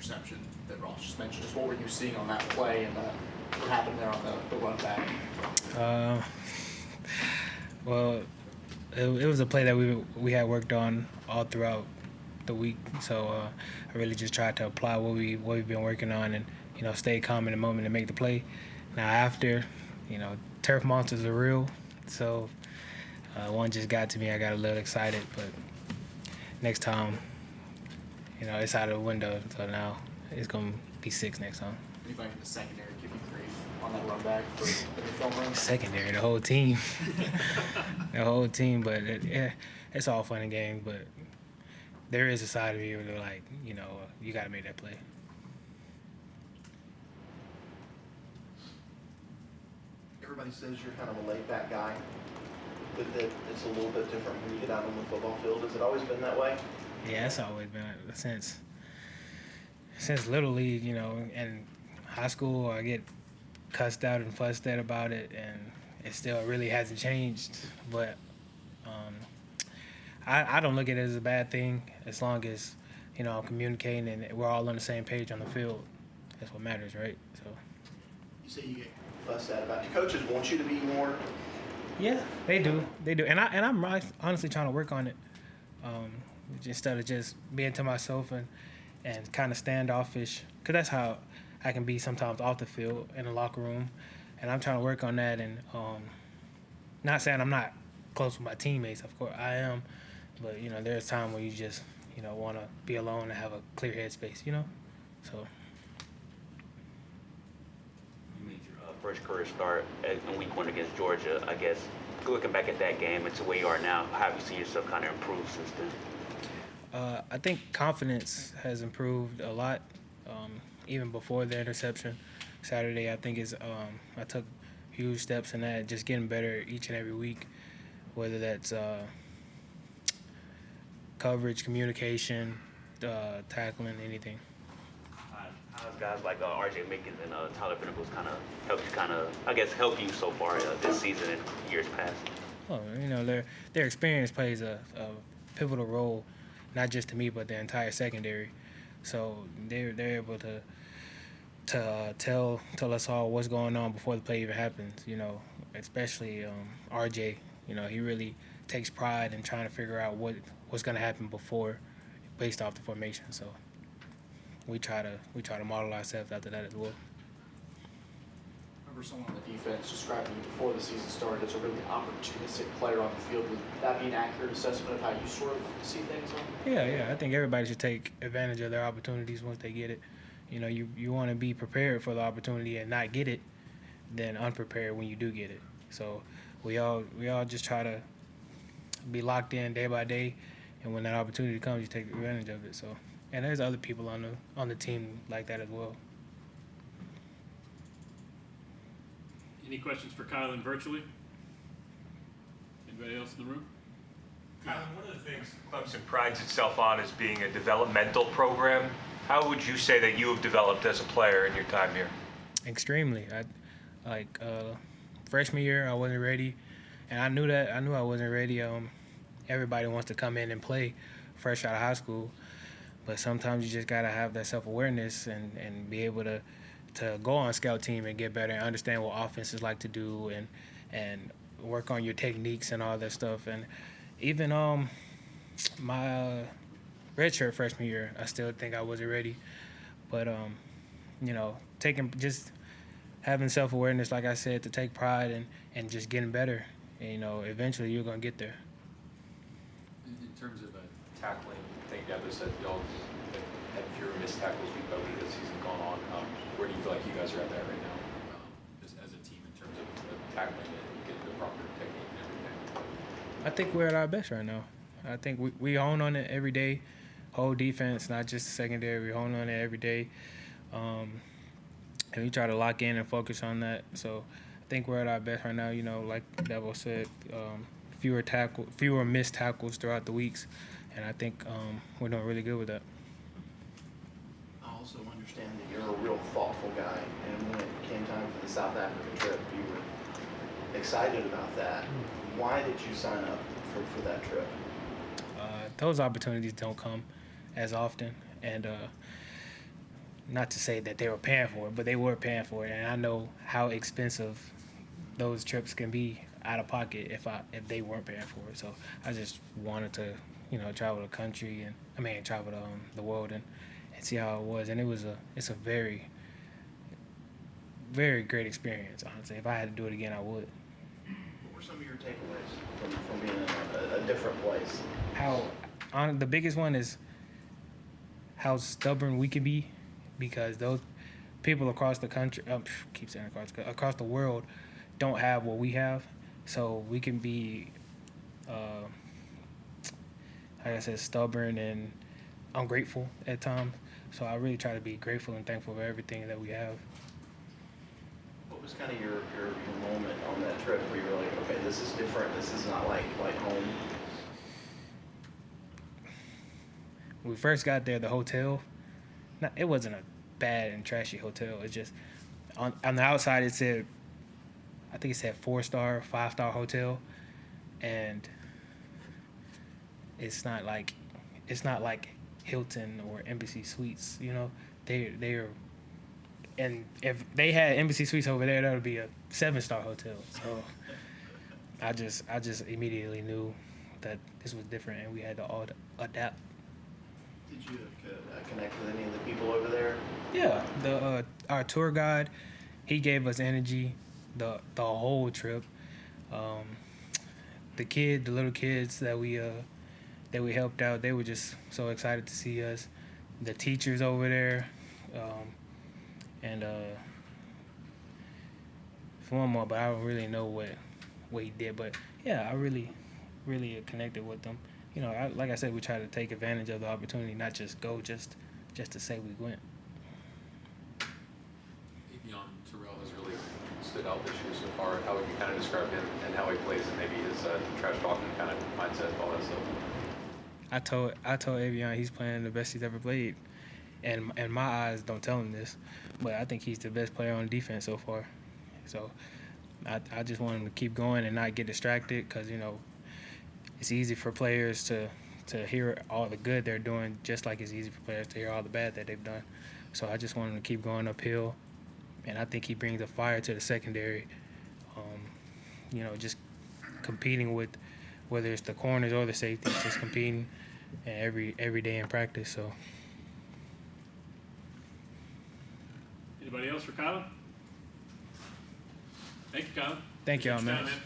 interception that Ross just mentioned. Just what were you seeing on that play and what happened there on the run back? Well, it was a play that we had worked on all throughout the week, so I really just tried to apply what we've been working on and stay calm in the moment and make the play. Now after, turf monsters are real, so one just got to me. I got a little excited, but next time, it's out of the window. So now it's gonna be 6 next time. Anybody in the secondary give you grief on that run back for the film run? Secondary, the whole team, the whole team. But it's all fun and games. But there is a side of you where they're like, you got to make that play. Everybody says you're kind of a laid-back guy, but that it's a little bit different when you get out on the football field. Has it always been that way? Yeah, it's always been since Little League, and high school. I get cussed out and fussed at about it, and it still really hasn't changed. But I don't look at it as a bad thing as long as I'm communicating and we're all on the same page on the field. That's what matters, right? So. You say you get fussed at about it. Do coaches want you to be more? Yeah, they do, and I'm honestly trying to work on it. Instead of just being to myself and kind of standoffish, because that's how I can be sometimes off the field in the locker room, and I'm trying to work on that. And not saying I'm not close with my teammates, of course I am, but there's time where you just want to be alone and have a clear headspace, so. You made your first career start in week 1 against Georgia. I guess looking back at that game and to where you are now, how have you seen yourself kind of improve since then? I think confidence has improved a lot, even before the interception Saturday. I think I took huge steps in that, just getting better each and every week, whether that's coverage, communication, tackling, anything. How's guys like R.J. Mickens and Tyler Venables kind of help you so far this season and years past? Oh, their experience plays a pivotal role, not just to me, but the entire secondary. So they're able to tell us all what's going on before the play even happens. Especially RJ. He really takes pride in trying to figure out what's going to happen before, based off the formation. So we try to model ourselves after that as well. I remember someone on the defense describing you before the season started as a really opportunistic player on the field. Would that be an accurate assessment of how you sort of see things on? Yeah. I think everybody should take advantage of their opportunities once they get it. You want to be prepared for the opportunity and not get it, than unprepared when you do get it. So we all just try to be locked in day by day, and when that opportunity comes, you take advantage of it. So, and there's other people on the team like that as well. Any questions for Kylon virtually? Anybody else in the room? Kylon, one of the things Clemson prides itself on is being a developmental program. How would you say that you have developed as a player in your time here? Extremely. Freshman year, I wasn't ready, and I knew that. I knew I wasn't ready. Everybody wants to come in and play fresh out of high school, but sometimes you just gotta have that self-awareness and be able to go on scout team and get better and understand what offenses like to do and work on your techniques and all that stuff. And even my redshirt freshman year, I still think I wasn't ready. But having self-awareness, like I said, to take pride and just getting better. And, eventually you're gonna get there. In terms of tackling, I think Deborah said y'all had fewer missed tackles as the season gone on. Where do you feel like you guys are at that right now, just as a team, in terms of tackling and getting the proper technique and everything? I think we're at our best right now. I think we hone on it every day. Whole defense, not just the secondary. We hone on it every day, and we try to lock in and focus on that. So I think we're at our best right now. Like Devil said, fewer missed tackles throughout the weeks, and I think we're doing really good with that. I also understand that you're a real thoughtful guy, and when it came time for the South Africa trip, you were excited about that. Why did you sign up for that trip? Those opportunities don't come as often, and not to say that they were paying for it, but they were paying for it, and I know how expensive those trips can be out of pocket if they weren't paying for it. So I just wanted to, travel the country and travel the world and see how it was, and it's a very, very great experience. Honestly, if I had to do it again, I would. What were some of your takeaways from being in a different place? The biggest one is how stubborn we can be, because those people across the country, keep saying across the world, don't have what we have. So we can be, like I said, stubborn and ungrateful at times. So I really try to be grateful and thankful for everything that we have. What was kind of your moment on that trip where you were like, okay, this is different, this is not like home? When we first got there, the hotel, it wasn't a bad and trashy hotel. It just, on the outside, it said, I think it said 4-star, 5-star hotel, and it's not like Hilton or Embassy Suites. They're, and if they had Embassy Suites over there, that would be a 7-star hotel. So I just immediately knew that this was different, and we had to all adapt. Did you connect with any of the people over there? Yeah, our tour guide, he gave us energy the whole trip. The little kids that we helped out, they were just so excited to see us. The teachers over there, and one more, but I don't really know what he did. But yeah, I really connected with them. Like I said, we try to take advantage of the opportunity, not just go just to say we went. Aveion Terrell has really stood out this year so far. How would you kind of describe him and how he plays and maybe his trash talking kind of mindset, all that stuff? I told Aveion he's playing the best he's ever played, and my eyes don't tell him this, but I think he's the best player on defense so far. So I just want him to keep going and not get distracted, because it's easy for players to hear all the good they're doing, just like it's easy for players to hear all the bad that they've done. So I just want him to keep going uphill, and I think he brings a fire to the secondary. Just competing with, whether it's the corners or the safeties, just competing every day in practice. So. Anybody else for Kylon? Thank you, Kylon. Thank y'all, Appreciate your man. time,